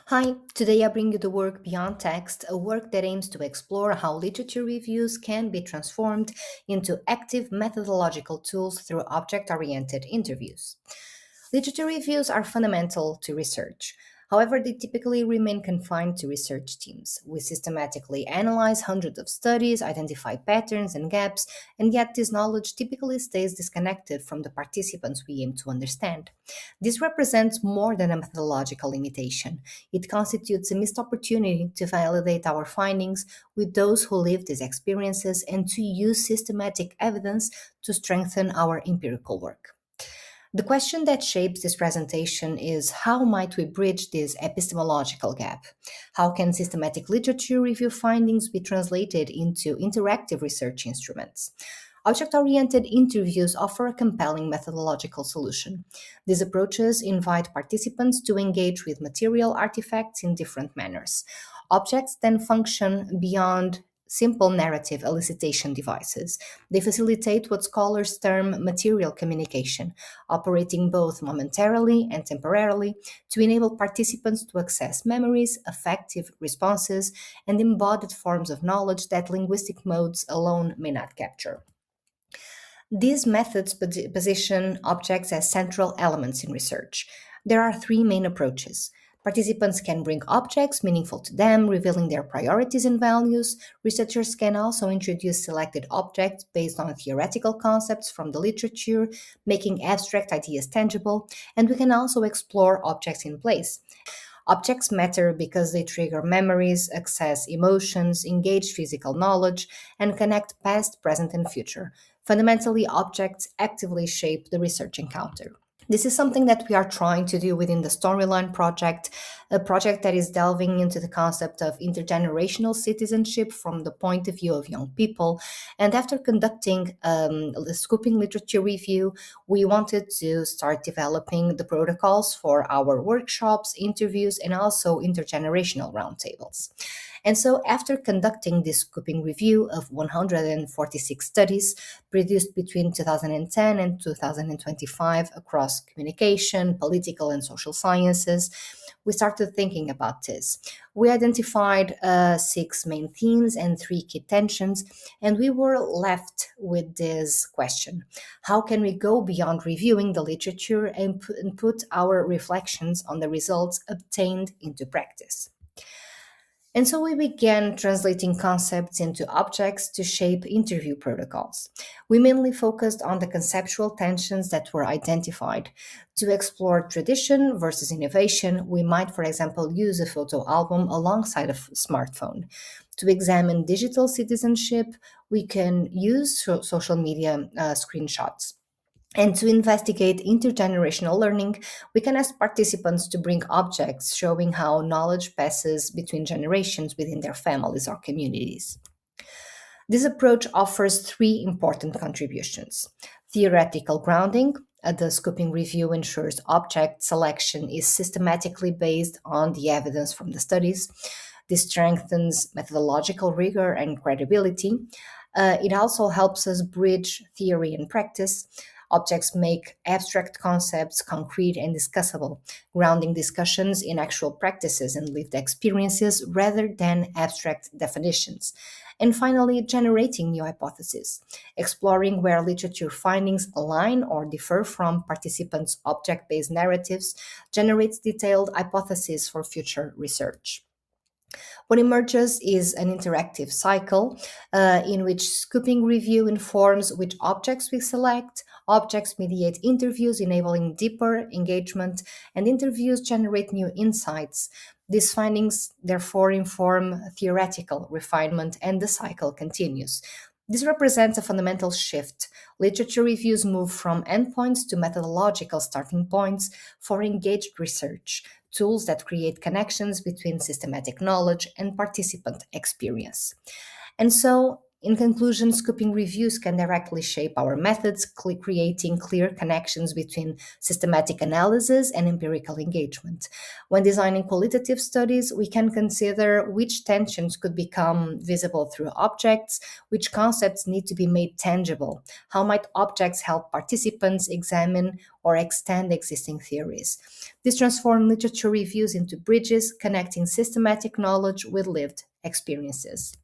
Hi, today I bring you the work Beyond Text, a work that aims to explore how literature reviews can be transformed into active methodological tools through object oriented interviews. Literature reviews are fundamental to research. However, they typically remain confined to research teams. We systematically analyze hundreds of studies, identify patterns and gaps, and yet this knowledge typically stays disconnected from the participants we aim to understand. This represents more than a methodological limitation. It constitutes a missed opportunity to validate our findings with those who live these experiences and to use systematic evidence to strengthen our empirical work. The question that shapes this presentation is how might we bridge this epistemological gap? How can systematic literature review findings be translated into interactive research instruments? Object oriented interviews offer a compelling methodological solution. These approaches invite participants to engage with material artifacts in different manners. Objects then function beyond simple narrative elicitation devices. They facilitate what scholars term material communication, operating both momentarily and temporarily to enable participants to access memories, affective responses, and embodied forms of knowledge that linguistic modes alone may not capture. These methods position objects as central elements in research. There are three main approaches. Participants can bring objects meaningful to them, revealing their priorities and values. Researchers can also introduce selected objects based on theoretical concepts from the literature, making abstract ideas tangible. And we can also explore objects in place. Objects matter because they trigger memories, access emotions, engage physical knowledge, and connect past, present, and future. Fundamentally, objects actively shape the research encounter. This is something that we are trying to do within the Storyline project, a project that is delving into the concept of intergenerational citizenship from the point of view of young people. And after conducting the Scooping Literature Review, we wanted to start developing the protocols for our workshops, interviews, and also intergenerational roundtables. And so, after conducting this scooping review of 146 studies produced between 2010 and 2025 across communication, political, and social sciences, we started thinking about this. We identified six main themes and three key tensions, and we were left with this question: how can we go beyond reviewing the literature and put our reflections on the results obtained into practice? And so we began translating concepts into objects to shape interview protocols. We mainly focused on the conceptual tensions that were identified. To explore tradition versus innovation, we might, for example, use a photo album alongside a smartphone. To examine digital citizenship, we can use social media screenshots. And to investigate intergenerational learning, we can ask participants to bring objects showing how knowledge passes between generations within their families or communities. This approach offers three important contributions: theoretical grounding. The Scooping Review ensures object selection is systematically based on the evidence from the studies. This strengthens methodological rigor and credibility. It also helps us bridge theory and practice. Objects make abstract concepts concrete and discussable, grounding discussions in actual practices and lived experiences rather than abstract definitions. And finally, generating new hypotheses, exploring where literature findings align or differ from participants' object based narratives, generates detailed hypotheses for future research. What emerges is an interactive cycle in which Scooping Review informs which objects we select, objects mediate interviews, enabling deeper engagement, and interviews generate new insights. These findings, therefore, inform theoretical refinement, and the cycle continues. This represents a fundamental shift. Literature reviews move from endpoints to methodological starting points for engaged research, tools that create connections between systematic knowledge and participant experience. And so, In conclusion, scoping reviews can directly shape our methods, creating clear connections between systematic analysis and empirical engagement. When designing qualitative studies, we can consider which tensions could become visible through objects, which concepts need to be made tangible, how might objects help participants examine or extend existing theories. This transforms literature reviews into bridges connecting systematic knowledge with lived experiences.